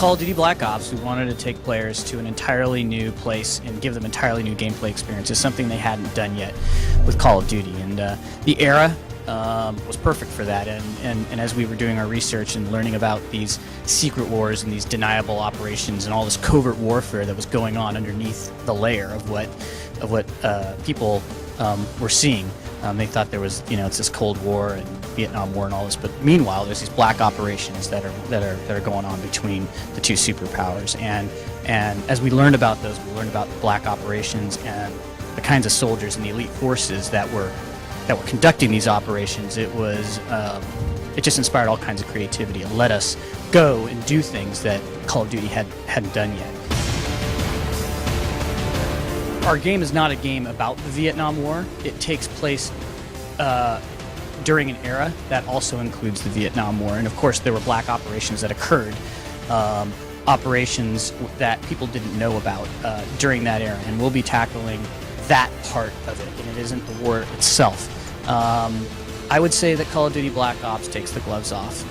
Call of Duty Black Ops, we wanted to take players to an entirely new place and give them entirely new gameplay experiences, something they hadn't done yet with Call of Duty. And the era was perfect for that. And as we were doing our research and learning about these secret wars and these deniable operations and all this covert warfare that was going on underneath the layer of what people were seeing, they thought there was, it's this Cold War and Vietnam War and all this, but meanwhile there's these black operations that are going on between the two superpowers. And as we learned about those, we learned about the black operations and the kinds of soldiers and the elite forces that were conducting these operations. It just inspired all kinds of creativity and let us go and do things that Call of Duty hadn't done yet. Our game is not a game about the Vietnam War. It takes place during an era that also includes the Vietnam War. And of course, there were black operations that occurred, operations that people didn't know about during that era. And we'll be tackling that part of it, and it isn't the war itself. I would say that Call of Duty Black Ops takes the gloves off.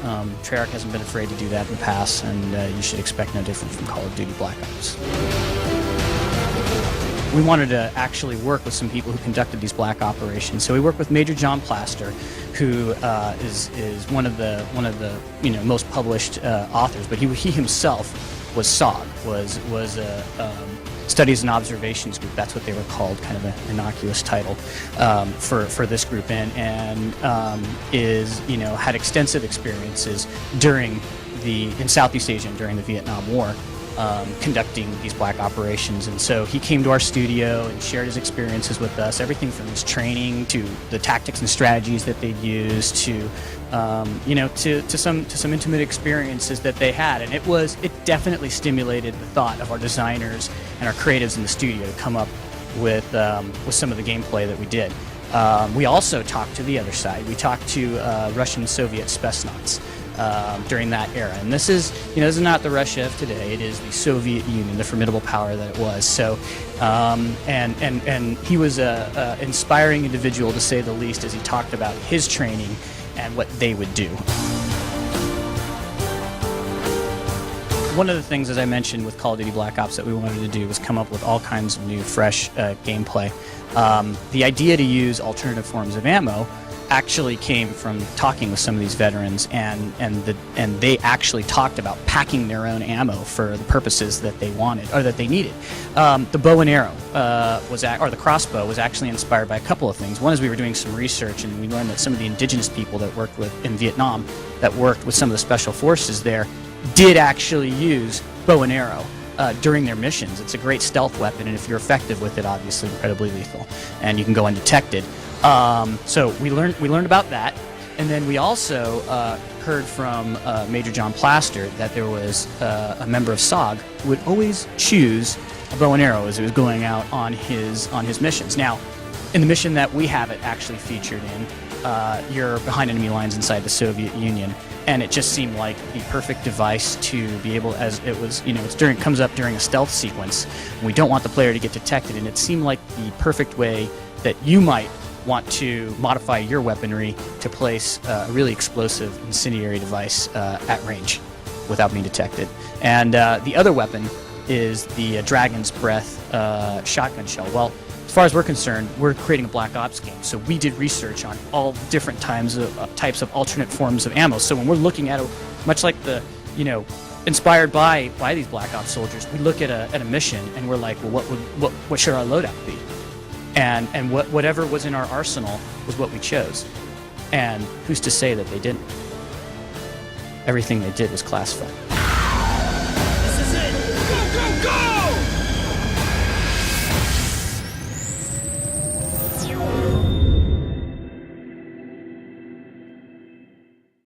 Treyarch hasn't been afraid to do that in the past, and you should expect no different from Call of Duty Black Ops. We wanted to actually work with some people who conducted these black operations. So we worked with Major John Plaster, who is one of the most published authors. But he himself was SOG, was a Studies and Observations Group. That's what they were called, kind of an innocuous title for this group, and had extensive experiences in Southeast Asia and during the Vietnam War. Conducting these black operations, and so he came to our studio and shared his experiences with us, everything from his training to the tactics and strategies that they'd used to some intimate experiences that they had. And it definitely stimulated the thought of our designers and our creatives in the studio to come up with some of the gameplay that we did. We also talked to the other side. We talked to Russian and Soviet Spetsnaz during that era, and this is not the Russia of today. It is the Soviet Union, the formidable power that it was. So, and he was a inspiring individual, to say the least, as he talked about his training and what they would do. One of the things, as I mentioned, with Call of Duty Black Ops that we wanted to do was come up with all kinds of new, fresh gameplay. The idea to use alternative forms of ammo actually came from talking with some of these veterans, and they actually talked about packing their own ammo for the purposes that they wanted or that they needed. The bow and arrow or the crossbow was actually inspired by a couple of things. One is we were doing some research, and we learned that some of the indigenous people that worked in Vietnam, that worked with some of the special forces there, did actually use bow and arrow during their missions. It's a great stealth weapon, and if you're effective with it, obviously incredibly lethal, and you can go undetected. So we learned about that, and then we also heard from Major John Plaster that there was a member of SOG who would always choose a bow and arrow as he was going out on his missions. Now, in the mission that we have it actually featured in, you're behind enemy lines inside the Soviet Union, and it just seemed like the perfect device to be able, as it was, it comes up during a stealth sequence. We don't want the player to get detected, and it seemed like the perfect way that you might want to modify your weaponry to place a really explosive incendiary device at range without being detected. And the other weapon is the Dragon's Breath shotgun shell. Well, as far as we're concerned, we're creating a Black Ops game, so we did research on all different types of alternate forms of ammo. So when we're looking at it, much like the, inspired by these Black Ops soldiers, we look at a mission and we're like, well, what should our loadout be? And whatever was in our arsenal was what we chose. And who's to say that they didn't? Everything they did was classified.